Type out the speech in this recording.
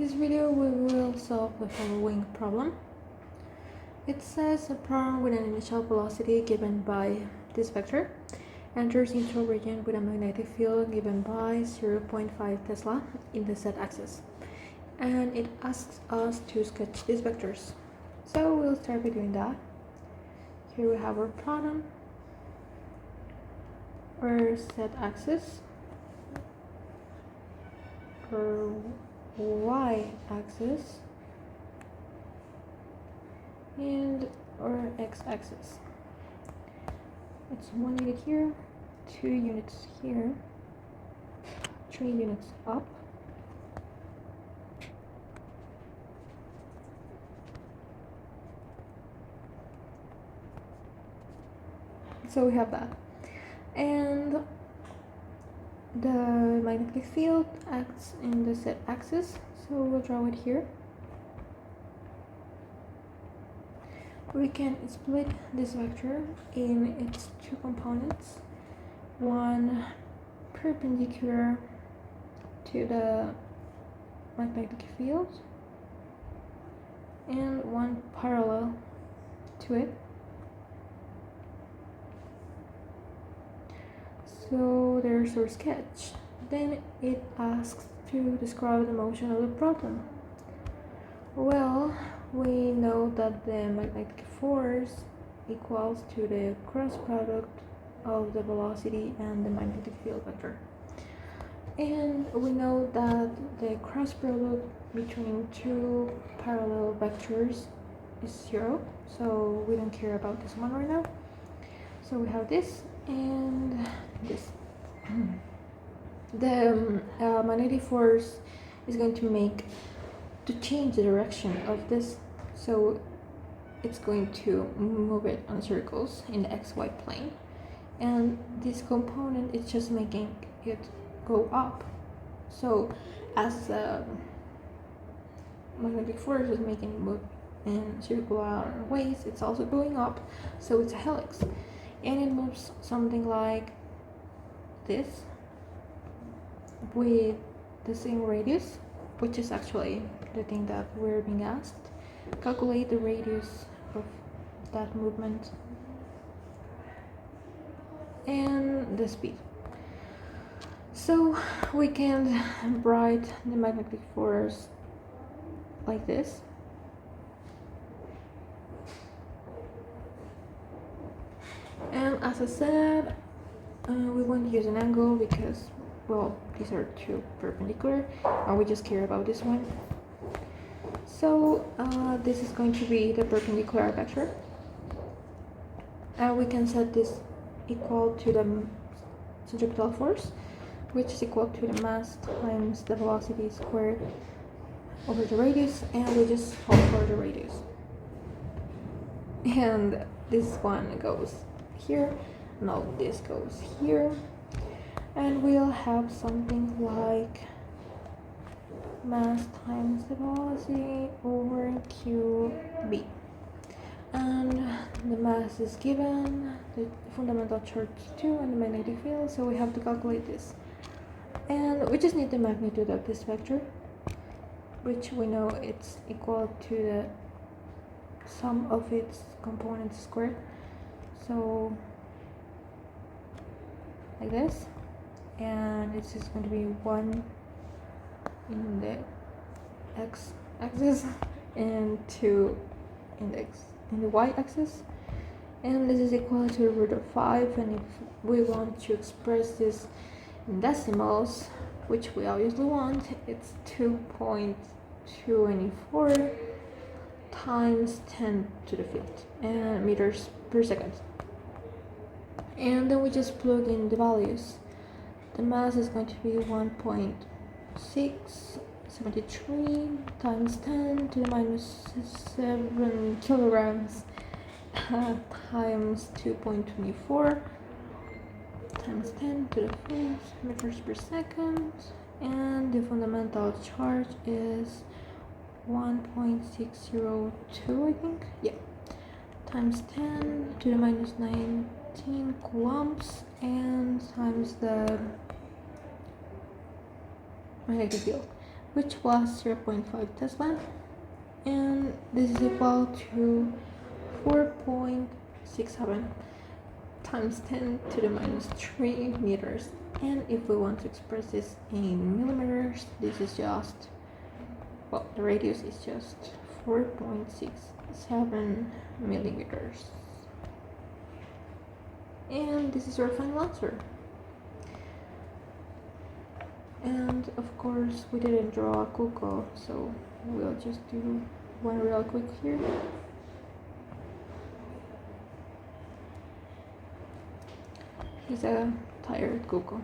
In this video we will solve the following problem. It says a proton with an initial velocity given by this vector enters into a region with a magnetic field given by 0.5 Tesla in the z-axis, and it asks us to sketch these vectors. So we'll start by doing that. Here we have our proton, our z-axis, our y-axis, and our x-axis. It's 1 unit here, 2 units here, 3 units up, so we have that. And the magnetic field acts in the z-axis, so we'll draw it here. We can split this vector in its two components, one perpendicular to the magnetic field and one parallel to it. So there's our sketch. Then it asks to describe the motion of the proton. Well, we know that the magnetic force equals to the cross product of the velocity and the magnetic field vector. And we know that the cross product between two parallel vectors is 0, so we don't care about this one right now. So we have this and this. The magnetic force is going to change the direction of this, so it's going to move it on circles in the xy plane, and this component is just making it go up. So as the magnetic force is making it move in circular ways, it's also going up, so it's a helix, and it moves something like this with the same radius, which is actually the thing that we're being asked. Calculate the radius of that movement and the speed. So we can write the magnetic force like this. And as I said, we won't use an angle because, well, these are two perpendicular and we just care about this one. So this is going to be the perpendicular vector, and we can set this equal to the centripetal force, which is equal to the mass times the velocity squared over the radius, and we just solve for the radius. And this one goes here, no, this goes here, and we'll have something like mass times the velocity over qb, and the mass is given, the fundamental charge 2 and the magnetic field, so we have to calculate this, and we just need the magnitude of this vector, which we know it's equal to the sum of its components squared, so like this, and it's just going to be 1 in the x-axis and 2 in the y-axis, and this is equal to the root of 5, and if we want to express this in decimals, which we obviously want, it's 2.24 times 10 to the 5th meters per second. And then we just plug in the values. The mass is going to be 1.673 times 10 to the minus 7 kilograms times 2.24 times 10 to the 5th meters per second, and the fundamental charge is 1.602, I think, yeah, times 10 to the minus 19 coulombs, and times the magnetic field. which was 0.5 Tesla, and this is equal to 4.67 times 10 to the minus 3 meters. And if we want to express this in millimeters, this is just, well, the radius is just 4.67 millimeters. And this is our final answer. And of course we didn't draw a cuckoo, so we'll just do one real quick here. He's a tired cuckoo.